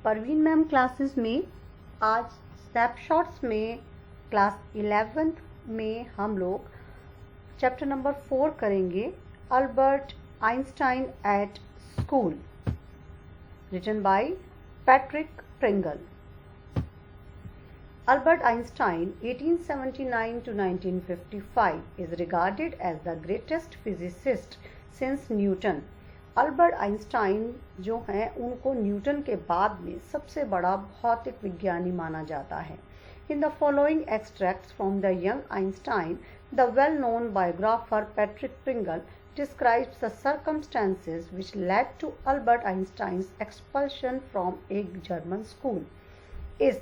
Parveen ma'am classes में आज snapshots में क्लास 11th में हम लोग चैप्टर नंबर 4 करेंगे, Albert Einstein at school, written by Patrick Pringle. Albert Einstein, 1879 to 1955, is regarded as the greatest physicist since Newton. Albert Einstein जो हैं उनको न्यूटन के बाद में सबसे बड़ा भौतिक विज्ञानी माना जाता है। In the following extracts from the young Einstein, the well-known biographer Patrick Pringle describes the circumstances which led to Albert Einstein's expulsion from a German school. इस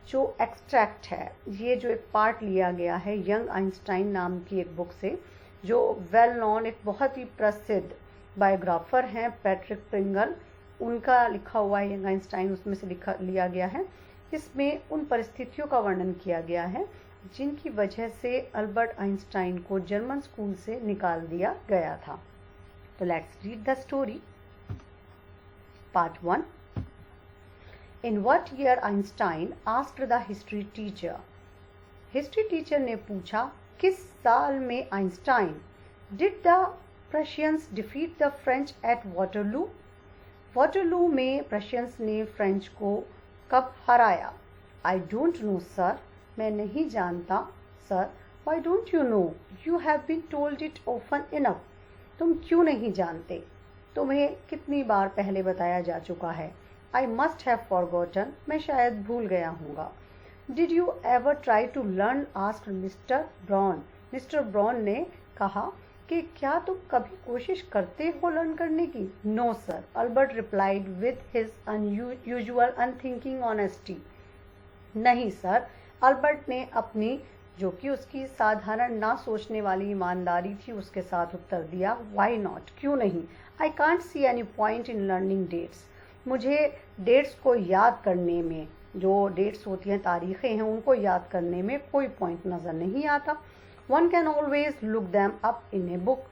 जो एक्सट्रैक्ट है, ये जो एक पार्ट लिया गया है यंग आइंस्टाइन नाम की एक बुक से, जो वेल नोन एक बहुत ही प्रसिद्ध बायोग्राफर हैं पैट्रिक प्रिंगल, उनका लिखा हुआ है यंग आइंस्टाइन, उसमें से लिया गया है। इसमें उन परिस्थितियों का वर्णन किया गया है जिनकी वजह से अल्बर्ट आइंस्टाइन को जर्मन स्कूल से निकाल दिया गया था। तो let's read the story. Part 1। In what year Einstein asked the history teacher. History teacher ने पूछा किस साल में Einstein. Did the Prussians defeat the French at Waterloo? Waterloo में प्रशियंस ने फ्रेंच को कब हराया? I don't know sir, मैं नहीं जानता sir. Why don't you know? You have been told it often enough. तुम क्यों नहीं जानते? तुम्हें कितनी बार पहले बताया जा चुका है। I must have forgotten, मैं शायद भूल गया हूँगा। Did you ever try to learn? asked Mr. Braun. Mister brown ने कहा कि क्या तुम कभी कोशिश करते हो लर्न करने की? No sir, Albert replied with his unusual unthinking honesty. नहीं सर, अल्बर्ट ने अपनी जो कि उसकी साधारण ना सोचने वाली ईमानदारी थी उसके साथ उत्तर दिया। Why not? क्यों नहीं? I can't see any point in learning dates. मुझे डेट्स को याद करने में, जो डेट्स होती हैं, तारीखें हैं, उनको याद करने में कोई पॉइंट नज़र नहीं आता। One can always look them up in a book.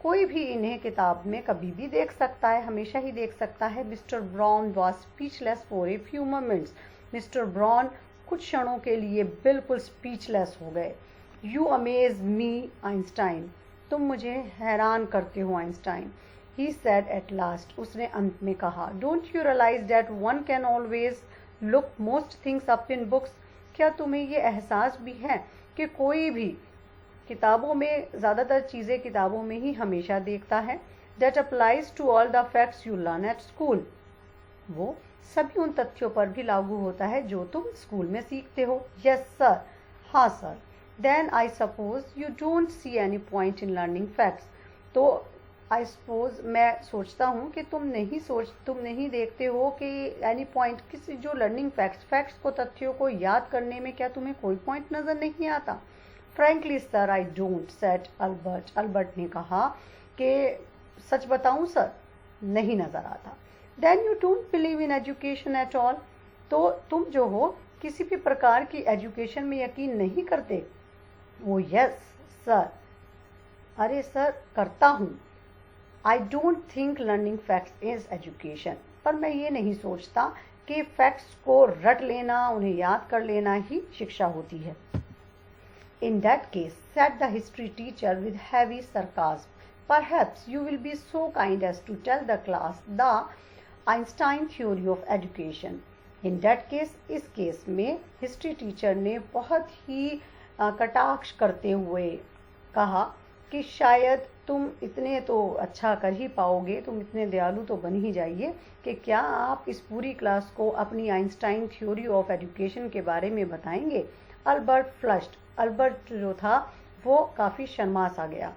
कोई भी इन्हें किताब में कभी भी देख सकता है, हमेशा ही देख सकता है। Mister brown was speechless for a few moments. Mister brown कुछ क्षणों के लिए बिल्कुल स्पीचलेस हो गए। यू अमेज मी आइंस्टाइन, तुम मुझे हैरान करते हो Einstein. He said at last, उसने अंत में कहा, Don't you realize that one can always look most things up in books? क्या तुम्हें ये एहसास भी है कि कोई भी किताबों में, ज़्यादातर चीज़ें किताबों में ही हमेशा देखता है। That applies to all the facts you learn at school. वो सभी उन तथ्यों पर भी लागू होता है जो तुम स्कूल में सीखते हो। Yes sir, हाँ sir. Then I suppose you don't see any point in learning facts. तो आई सपोज, मैं सोचता हूँ कि तुम नहीं देखते हो कि एनी पॉइंट, किसी जो लर्निंग फैक्ट्स को, तथ्यों को याद करने में क्या तुम्हें कोई पॉइंट नज़र नहीं आता? Frankly sir I don't, said Albert. Albert ने कहा कि सच बताऊँ सर, नहीं नज़र आता। Then you don't believe in education at all. तो तुम जो हो किसी भी प्रकार की एजुकेशन में यकीन नहीं करते? वो यस सर, अरे सर करता हूँ। I don't think learning facts is education. पर मैं ये नहीं सोचता कि फैक्ट्स को रट लेना, उन्हें याद कर लेना ही शिक्षा होती है। In that case, said the history teacher with heavy sarcasm, perhaps you will be so kind as to tell the class the Einstein theory of education. In that case, इस केस में हिस्ट्री टीचर ने बहुत ही कटाक्ष करते हुए कहा कि शायद तुम इतने तो अच्छा कर ही पाओगे, तुम इतने दयालु तो बन ही जाइए कि क्या आप इस पूरी क्लास को अपनी आइंस्टाइन थ्योरी ऑफ एजुकेशन के बारे में बताएंगे। अल्बर्ट फ्लश्ड, अल्बर्ट जो था वो काफ़ी शर्मा सा गया।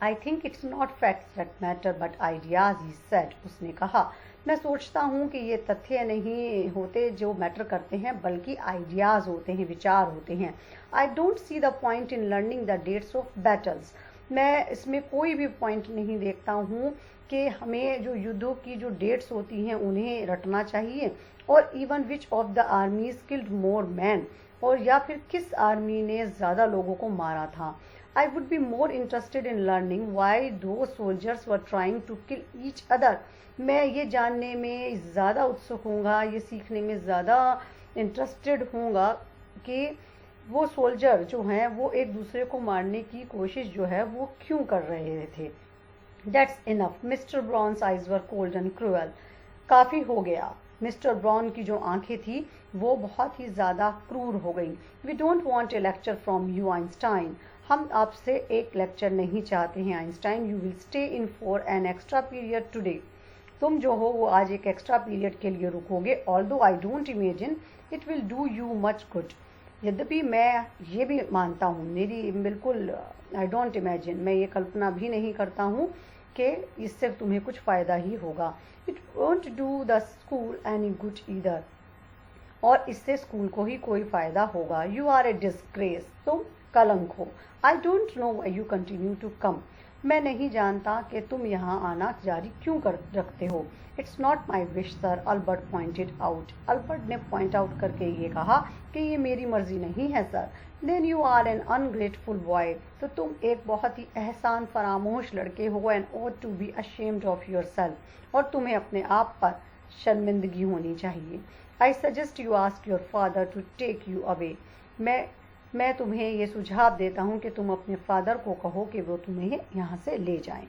I think it's not facts that matter but ideas, he said, उसने कहा, मैं सोचता हूँ कि ये तथ्य नहीं होते जो मैटर करते हैं, बल्कि आइडियाज़ होते हैं, विचार होते हैं। I don't see the point in learning the dates of battles. मैं इसमें कोई भी पॉइंट नहीं देखता हूँ कि हमें जो युद्धों की जो डेट्स होती हैं उन्हें रटना चाहिए, और even which of the armies killed more man, और या फिर किस आर्मी ने ज़्यादा लोगों को मारा था। I would be more interested in learning why those soldiers were trying to kill each other. मैं ये जानने में ज़्यादा उत्सुक होऊंगा, ये सीखने में ज़्यादा इंटरेस्टेड होऊंगा कि वो सोल्जर जो हैं वो एक दूसरे को मारने की कोशिश जो है वो क्यों कर रहे थे. That's enough. Mister Brown's eyes were cold and cruel. काफ़ी हो गया. मिस्टर ब्राउन की जो आंखें थी वो बहुत ही ज़्यादा क्रूर हो गई. We don't want a lecture from you Einstein. हम आपसे एक लेक्चर नहीं चाहते हैं Einstein. You will stay in for an extra period today. तुम जो हो वो आज एक एक्स्ट्रा पीरियड के लिए रुकोगे. Although I don't imagine it will do you much good. यद्यपि मैं ये भी मानता हूँ, मेरी बिल्कुल आई डोंट इमेजिन, मैं ये कल्पना भी नहीं करता हूँ कि इससे तुम्हें कुछ फ़ायदा ही होगा. It won't do the school any good either. और इससे स्कूल को ही कोई फ़ायदा होगा. You are a disgrace. तुम कलंक हो. I don't know why you continue to come. मैं नहीं जानता कि तुम यहाँ आना जारी क्यों कर रखते हो. It's not my wish sir, Albert pointed out. Albert ने पॉइंट आउट करके ये कहा कि ये मेरी मर्जी नहीं है sir. Then you are an ungrateful boy. तो तुम एक बहुत ही एहसान फरामोश लड़के हो. And ought to be ashamed of yourself. और तुम्हें अपने आप पर शर्मिंदगी होनी चाहिए. I suggest you ask your father to take you away. मैं तुम्हें ये सुझाव देता हूँ कि तुम अपने फादर को कहो कि वो तुम्हें यहाँ से ले जाएं.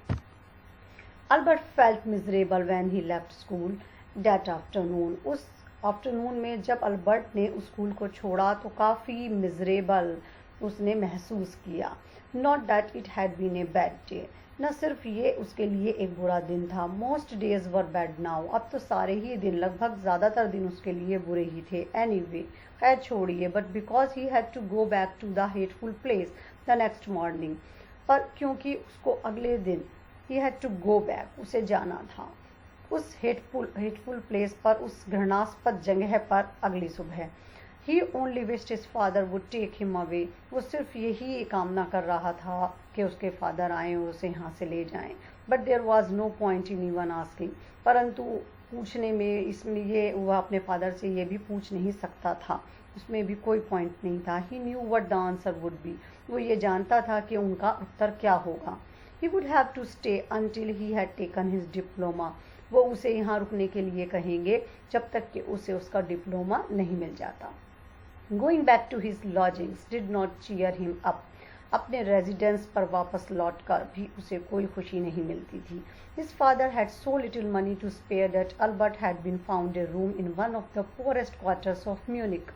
Albert felt miserable when he left school that afternoon. उस आफ्टरनून में जब अल्बर्ट ने उस स्कूल को छोड़ा तो काफ़ी मिजरेबल उसने महसूस किया. Not that it had been a bad day. न सिर्फ ये उसके लिए एक बुरा दिन था. Most days were bad now. अब तो सारे ही दिन, लगभग ज़्यादातर दिन उसके लिए बुरे ही थे. एनीवे, खैर छोड़िए. But because he had to go back to the hateful place the next morning. पर क्योंकि उसको अगले दिन ही हैड टू गो बैक, उसे जाना था उस हेटफुल प्लेस पर, उस घृणास्पद जगह पर अगली सुबह. He only wished his father would take him away. वो सिर्फ यही कामना कर रहा था कि उसके फादर आएँ और उसे यहाँ से ले जाएं. But there was no point in even asking. परंतु पूछने में, इसमें ये वह अपने फादर से ये भी पूछ नहीं सकता था, उसमें भी कोई पॉइंट नहीं था. He knew what the answer would be. वो ये जानता था कि उनका उत्तर क्या होगा. He would have to stay until he had taken his diploma. वो उसे यहाँ रुकने के लिए कहेंगे जब तक कि उसे उसका डिप्लोमा नहीं मिल जाता. Going back to his lodgings did not cheer him up. अपने रेजिडेंस पर वापस लौटकर भी उसे कोई खुशी नहीं मिलती थी. His father had so little money to spare that Albert had been found a room in one of the poorest quarters of Munich.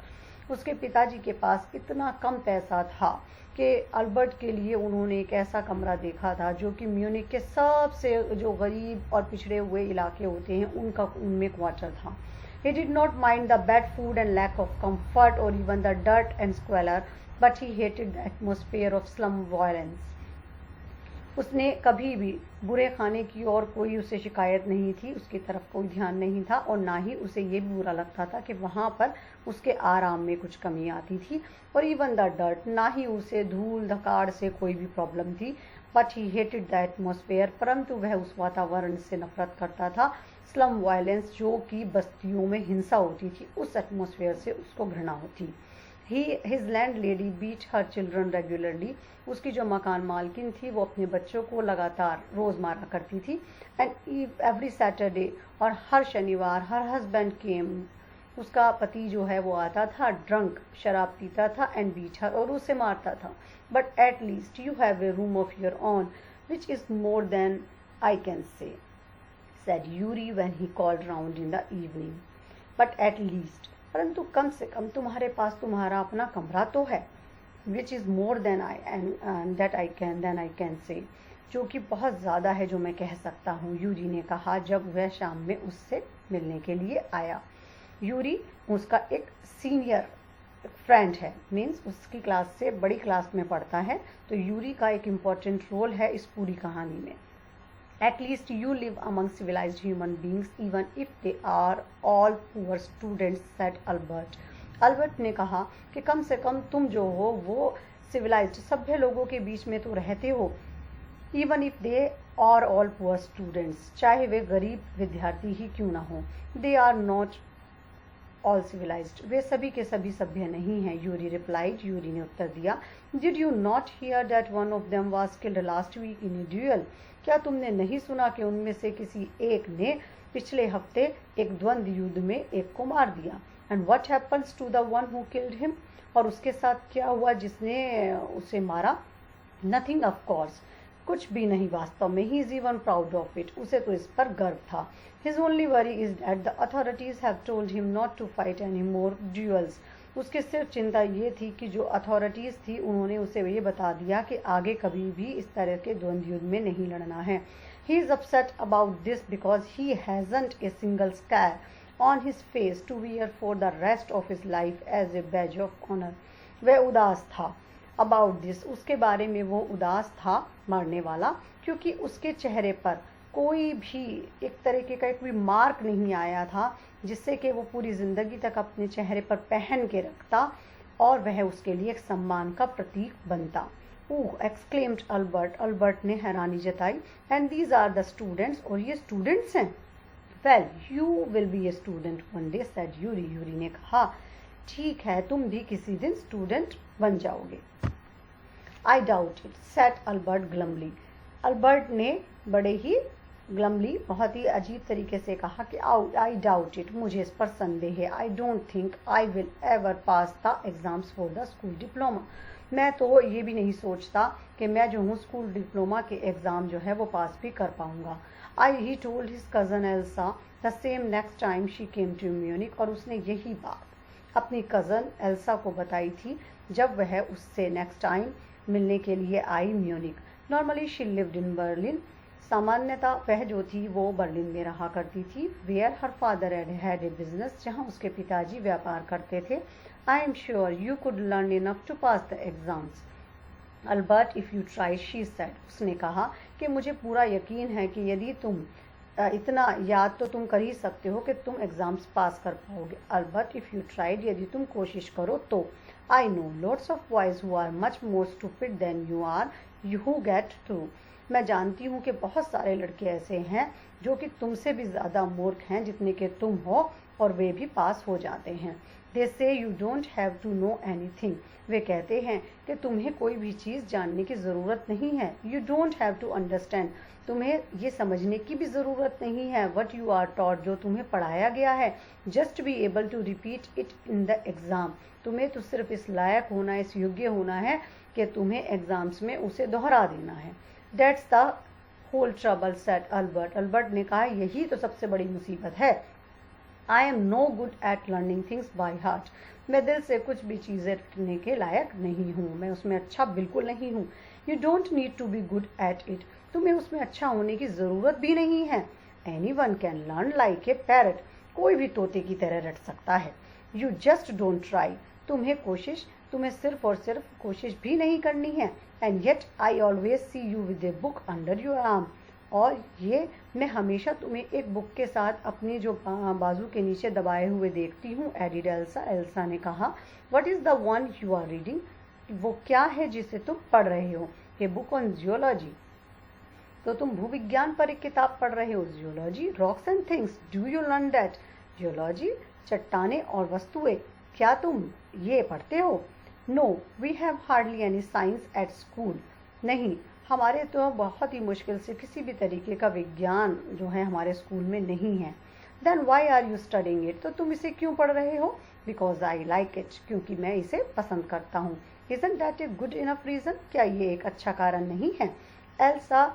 उसके पिताजी के पास इतना कम पैसा था कि अल्बर्ट के लिए उन्होंने एक ऐसा कमरा देखा था जो कि म्यूनिक के सबसे जो गरीब और पिछड़े हुए इलाके होते हैं उनमें क्वार्टर था. He did not mind the bad food and lack of comfort or even the dirt and squalor, but he hated the atmosphere of slum violence. उसने कभी भी बुरे खाने की और कोई उसे शिकायत नहीं थी, उसकी तरफ कोई ध्यान नहीं था, और ना ही उसे ये भी बुरा लगता था कि वहाँ पर उसके आराम में कुछ कमी आती थी. और इवन द डर्ट, ना ही उसे धूल धकाड़ से कोई भी प्रॉब्लम थी. But he hated the atmosphere. परंतु वह उस वातावरण से नफरत करता था. स्लम वायलेंस, जो कि बस्तियों में हिंसा होती थी, उस एटमोसफेयर से उसको घृणा होती. His landlady beat her children regularly. उसकी जो मकान मालकिन थी वो अपने बच्चों को लगातार रोज़ मारा करती थी. एंड एवरी सैटरडे, और हर शनिवार, हर हस्बैंड केम, उसका पति जो है वो आता था ड्रंक, शराब पीता था, एंड बीट हर, और उसे मारता था. But at least you have a room of your own which is more than I can say, said Yuri when he called round in the evening. But at least, परंतु कम से कम तुम्हारे पास तुम्हारा अपना कमरा तो है. Which is more than I can say, जो कि बहुत ज़्यादा है जो मैं कह सकता हूँ, यूरी ने कहा जब वह शाम में उससे मिलने के लिए आया. यूरी उसका एक सीनियर फ्रेंड है, मीन्स उसकी क्लास से बड़ी क्लास में पढ़ता है. तो यूरी का एक इम्पॉर्टेंट रोल है इस पूरी कहानी में. At least you live among civilized human beings even if they are all poor students, said Albert. Albert ने कहा कि कम से कम तुम जो हो वो civilized, सभ्य लोगों के बीच में तो रहते हो. Even if they are all poor students, चाहे वे गरीब विद्यार्थी ही क्यों ना हो. They are not all civilised, वे सभी के सभी सभ्य नहीं हैं। यूरी रिप्लाइड, यूरी ने उत्तर दिया, did you not hear that one of them was killed last week in a duel, क्या तुमने नहीं सुना कि उनमें से किसी एक ने पिछले हफ्ते एक द्वंद्व युद्ध में एक को मार दिया। And what happens to the one who killed him, और उसके साथ क्या हुआ जिसने उसे मारा। नथिंग ऑफ कोर्स, कुछ भी नहीं वास्तव में। He is even proud of it, उसे तो इस पर गर्व था। His only worry is that the authorities have told him not to fight any more duels, उसके सिर्फ चिंता ये थी कि जो अथॉरिटीज थी उन्होंने उसे ये बता दिया कि आगे कभी भी इस तरह के द्वंद्व युद्ध में नहीं लड़ना है। He is upset about this because he hasn't a single scar on his face to wear for the rest of his life as a badge of honour. वह उदास था अबाउट दिस, उसके बारे में वो उदास था मरने वाला, क्योंकि उसके चेहरे पर कोई भी एक तरीके का कोई मार्क नहीं आया था जिससे कि वो पूरी जिंदगी तक अपने चेहरे पर पहन के रखता और वह उसके लिए एक सम्मान का प्रतीक बनता। ओह, एक्सक्लेम्ड अल्बर्ट, अल्बर्ट ने हैरानी जताई, and these are the students, और ये स्टूडेंट्स हैं। Well you will be a student one day, said Yuri, Yuri ने कहा, ठीक है तुम भी किसी दिन स्टूडेंट बन जाओगे। I doubt it, said Albert glumly, Albert ने बड़े ही ग्लमली बहुत ही अजीब तरीके से कहा कि आई डाउट इट, मुझे इस पर संदेह है। I don't think I will ever pass the exams for the school diploma, मैं तो ये भी नहीं सोचता कि मैं जो हूँ स्कूल डिप्लोमा के एग्ज़ाम जो है वो पास भी कर पाऊँगा। He told his cousin Elsa the same next time she came to Munich, और उसने यही बात अपनी कज़न एल्सा को बताई थी जब वह उससे नेक्स्ट टाइम मिलने के लिए आई Munich. Normally she lived in Berlin, सामान्यतः वह जो थी वो बर्लिन में रहा करती थी। Where her father had a business, जहाँ उसके पिताजी व्यापार करते थे। I am sure you could learn enough to pass the exams Albert if you try, she said, उसने कहा कि मुझे पूरा यकीन है कि यदि तुम इतना याद तो तुम कर ही सकते हो कि तुम एग्जाम्स पास कर पाओगे। अल्बर्ट इफ़ यू ट्राइड, यदि तुम कोशिश करो तो। I know lots of boys who are much more stupid than you are who get through, मैं जानती हूँ कि बहुत सारे लड़के ऐसे हैं जो कि तुमसे भी ज़्यादा मूर्ख हैं जितने के तुम हो, और वे भी पास हो जाते हैं। They say you don't have to know anything, वे कहते हैं कि तुम्हें कोई भी चीज़ जानने की ज़रूरत नहीं है। You don't have to understand, तुम्हें ये समझने की भी ज़रूरत नहीं है। वट यू आर टॉट, जो तुम्हें पढ़ाया गया है। Just be able to repeat it in the exam, तुम्हें तो सिर्फ इस लायक होना, इस योग्य होना है कि तुम्हें एग्ज़ाम्स में उसे दोहरा देना है। That's the whole trouble, said Albert, Albert ने कहा यही तो सबसे बड़ी मुसीबत है। I am no good at learning things by heart, मैं दिल से कुछ भी चीज़ें रखने के लायक नहीं हूँ, मैं उसमें अच्छा बिल्कुल नहीं हूँ। You don't need to be good at it, तुम्हें उसमें अच्छा होने की ज़रूरत भी नहीं है। Anyone can learn like a parrot, कोई भी तोते की तरह रट सकता है। यू जस्ट डोंट ट्राई, तुम्हें सिर्फ और सिर्फ कोशिश भी नहीं करनी है। And yet I always see you with a book under your arm, और ये मैं हमेशा तुम्हें एक बुक के साथ अपनी जो बाजू के नीचे दबाए हुए देखती हूँ, एडिड एल्सा, एल्सा ने कहा। What is the one you are reading, वो क्या है जिसे तुम पढ़ रहे हो। ए बुक ऑन जियोलॉजी, तो तुम भूविज्ञान पर एक किताब पढ़ रहे हो। Geology, rocks and things, do you learn that. Geology, चट्टाने और वस्तुएं, क्या तुम ये पढ़ते हो। No we have hardly any science at school, नहीं हमारे तो बहुत ही मुश्किल से किसी भी तरीके का विज्ञान जो है हमारे स्कूल में नहीं है। Then why are you studying it, तो तुम इसे क्यों पढ़ रहे हो। बिकॉज आई लाइक इट, क्योंकि मैं इसे पसंद करता हूँ। Isn't that a good enough reason, क्या ये एक अच्छा कारण नहीं है। एल्सा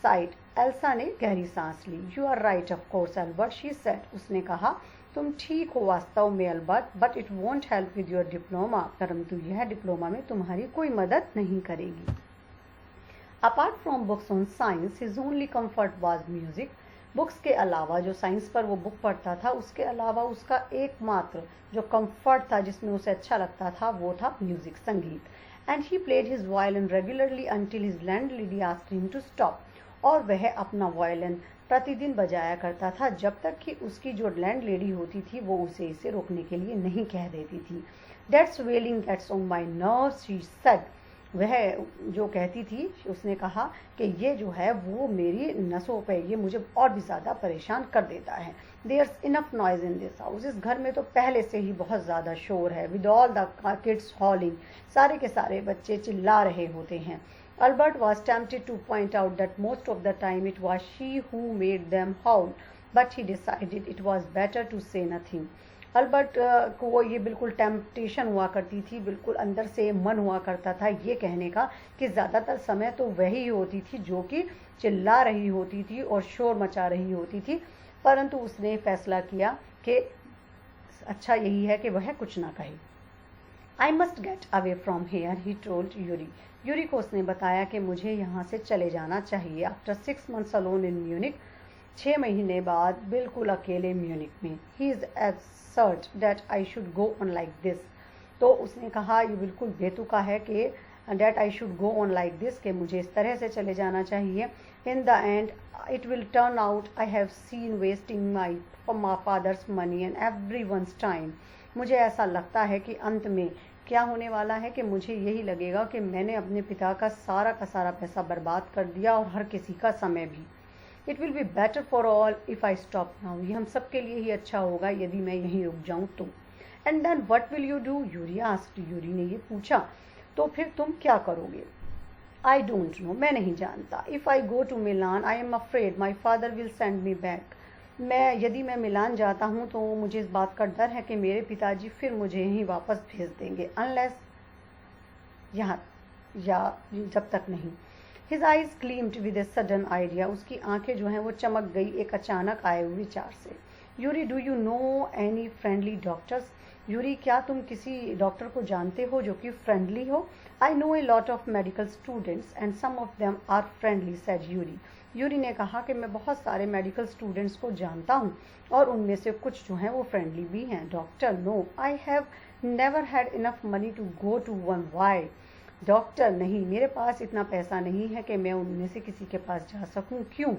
साइड, एल्सा ने गहरी सांस ली। You are right of course Albert, she said, उसने कहा तुम ठीक हो वास्तव में Albert, but it won't help with your diploma, परंतु यह डिप्लोमा में तुम्हारी कोई मदद नहीं करेगी। Apart from books on science, his only comfort was music, books के अलावा जो साइंस पर वो बुक पढ़ता था उसके अलावा उसका एकमात्र जो कंफर्ट था जिसमें उसे अच्छा लगता था वो था म्यूजिक, संगीत। And he played his violin regularly until his landlady asked him to stop, और वह अपना वायलिन प्रतिदिन बजाया करता था जब तक कि उसकी जो लैंड लेडी होती थी वो उसे इसे रोकने के लिए नहीं कह देती थी। That's wailing gets on my nerves, she said, वह जो कहती थी, उसने कहा कि ये जो है वो मेरी नसों पे, ये मुझे और भी ज़्यादा परेशान कर देता है। There's enough noise in this house, इस घर में तो पहले से ही बहुत ज़्यादा शोर है। विद ऑल द किड्स हॉलिंग, सारे के सारे बच्चे चिल्ला रहे होते हैं। Albert was tempted to point out that most of the time it was she who made them howl, but he decided it was better to say nothing. Albert को ये बिल्कुल टेम्पटेशन हुआ करती थी, बिल्कुल अंदर से मन हुआ करता था ये कहने का कि ज़्यादातर समय तो वही होती थी जो कि चिल्ला रही होती थी और शोर मचा रही होती थी, परंतु उसने फैसला किया कि अच्छा यही है कि वह कुछ ना कहे। I must get away from here, he told Yuri. Yuri को उसने बताया कि मुझे यहाँ से चले जाना चाहिए। After 6 months alone in Munich, 6 महीने बाद बिल्कुल अकेले म्यूनिक में। He is absurd that I should go on like this. तो उसने कहा ये बिल्कुल बेतुका है कि that I should go on like this, कि मुझे इस तरह से चले जाना चाहिए। In the end, it will turn out I have seen wasting my father's money and everyone's time. मुझे ऐसा लगता है कि अंत में क्या होने वाला है कि मुझे यही लगेगा कि मैंने अपने पिता का सारा पैसा बर्बाद कर दिया और हर किसी का समय भी। It will be better for all if I stop now, ये हम सब के लिए ही अच्छा होगा यदि मैं यहीं रुक जाऊं तो। And then what will you do, Yuri asked, Yuri ने ये पूछा, तो फिर तुम क्या करोगे? आई डोंट नो, मैं नहीं जानता। If I go to Milan I am afraid my father will send me back, यदि मैं मिलान जाता हूँ तो मुझे इस बात का डर है कि मेरे पिताजी फिर मुझे यहीं वापस भेज देंगे, अनलेस यहाँ या जब तक नहीं। His eyes gleamed with a sudden idea, उसकी आंखें जो हैं वो चमक गई एक अचानक आए हुए विचार से। Yuri, do you know any friendly doctors? Yuri, क्या तुम किसी डॉक्टर को जानते हो जो कि फ्रेंडली हो? I know a lot of medical students and some of them are friendly, said Yuri. Yuri ने कहा कि मैं बहुत सारे मेडिकल स्टूडेंट्स को जानता हूँ और उनमें से कुछ जो हैं वो फ्रेंडली भी हैं। Doctor, no, I have never had enough money to go to one. Why? Doctor, नहीं, मेरे पास इतना पैसा नहीं है कि मैं उनमें से किसी के पास जा सकूं। क्यों?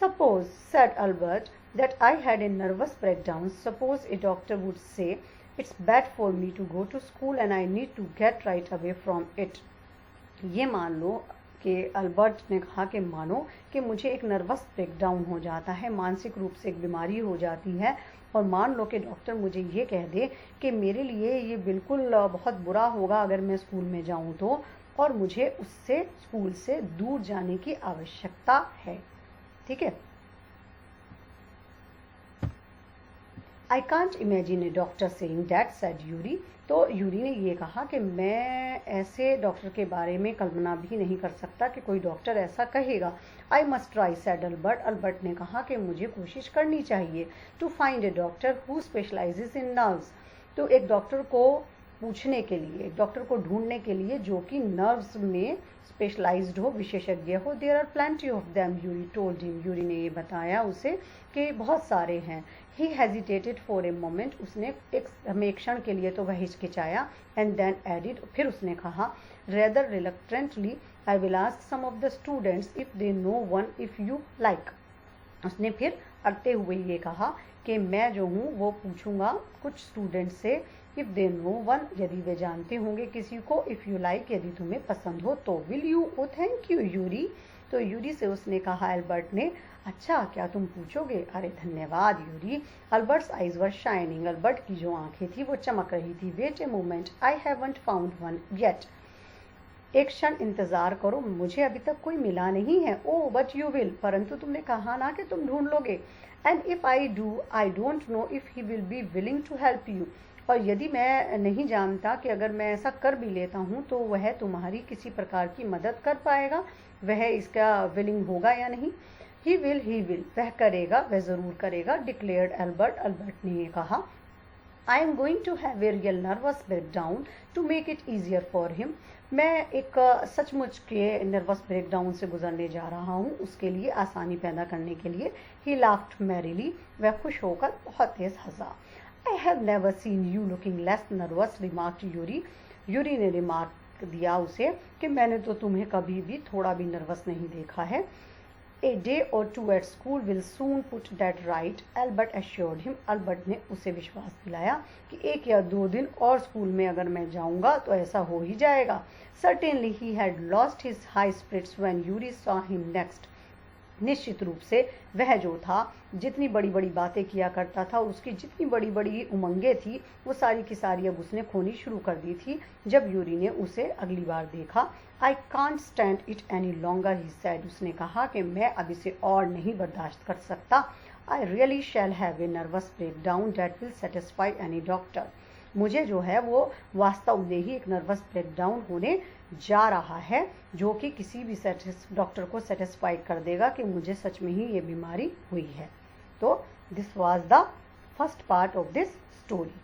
Suppose, said Albert, that I had a nervous breakdown, suppose a doctor would say it's bad for me to go to school and I need to get right away from it. ये मान लो कि Albert ने कहा कि मानो कि मुझे एक नर्वस ब्रेकडाउन हो जाता है, मानसिक रूप से एक बीमारी हो जाती है, और मान लो कि डॉक्टर मुझे ये कह दे कि मेरे लिए ये बिल्कुल बहुत बुरा होगा अगर मैं स्कूल में जाऊं तो, और मुझे उससे स्कूल से दूर जाने की आवश्यकता है। ठीक है। I can't imagine A doctor saying that, said Yuri. तो यूरी ने ये कहा कि मैं ऐसे डॉक्टर के बारे में कल्पना भी नहीं कर सकता कि कोई डॉक्टर ऐसा कहेगा। I must try, said Albert. Albert ने कहा कि मुझे कोशिश करनी चाहिए। To find a doctor who specialises in nerves, तो एक डॉक्टर को पूछने के लिए, एक डॉक्टर को ढूंढने के लिए जो कि नर्व्स में स्पेशलाइज्ड हो, विशेषज्ञ हो। There are plenty of them, Yuri told him. Yuri ने ये बताया उसे कि बहुत सारे हैं। He hesitated for a moment, उसने एक क्षण के लिए तो वह हिचकिचाया। एंड देन एडिड, फिर उसने कहा, rather reluctantly, I will ask some of the students if they know one, if you like. उसने फिर अड़ते हुए ये कहा कि मैं जो हूँ वो पूछूंगा कुछ स्टूडेंट से, इफ दे नो वन, यदि वे जानते होंगे किसी को, इफ यू लाइक, यदि तुम्हें पसंद हो तो। Will you? Oh thank you Yuri. तो यूरी से उसने कहा अल्बर्ट ने, अच्छा क्या तुम पूछोगे? अरे धन्यवाद Yuri. Albert's eyes were shining, Albert की जो आंखें थी वो चमक रही थी। Wait a moment, I haven't found one yet, एक क्षण इंतजार करो, मुझे अभी तक कोई मिला नहीं है। ओ बट यू विल, परंतु तुमने कहा ना कि तुम ढूंढ लोगे। And if I do, I don't know if he will be willing to help you, और यदि मैं नहीं जानता कि अगर मैं ऐसा कर भी लेता हूँ तो वह तुम्हारी किसी प्रकार की मदद कर पाएगा, वह इसका विलिंग होगा या नहीं। ही विल, वह करेगा, वह ज़रूर करेगा, डिक्लेयर्ड अल्बर्ट। अल्बर्ट ने ये कहा, I am going to have a real nervous breakdown to make it easier for him. मैं एक सचमुच के नर्वस ब्रेकडाउन से गुजरने जा रहा हूँ, उसके लिए आसानी पैदा करने के लिए। ही लाफ्ड मैरिली, वह खुश होकर बहुत तेज हंसा। I have never seen you looking less nervous, remarked Yuri. Yuri ने रिमार्क दिया उसे कि मैंने तो तुम्हें कभी भी थोड़ा भी नर्वस नहीं देखा है। A day or two at school will soon put that right, Albert assured him. Albert ने उसे विश्वास दिलाया कि 1 या 2 दिन और स्कूल में अगर मैं जाऊंगा तो ऐसा हो ही जाएगा. Certainly he had lost his high spirits when Yuri saw him next. निश्चित रूप से वह जो था, जितनी बड़ी बड़ी बातें किया करता था, उसकी जितनी बड़ी बड़ी उमंगें थी, वो सारी की सारी अब उसने खोनी शुरू कर दी थी जब यूरी ने उसे अगली बार देखा. I can't stand it any longer, he said. उसने कहा कि मैं अब इसे और नहीं बर्दाश्त कर सकता. I really shall have a nervous breakdown that will satisfy any doctor. मुझे जो है वो वास्तव में ही एक नर्वस ब्रेकडाउन होने जा रहा है जो कि किसी भी डॉक्टर को सेटिस्फाई कर देगा कि मुझे सच में ही ये बीमारी हुई है. तो this was the first part of this story.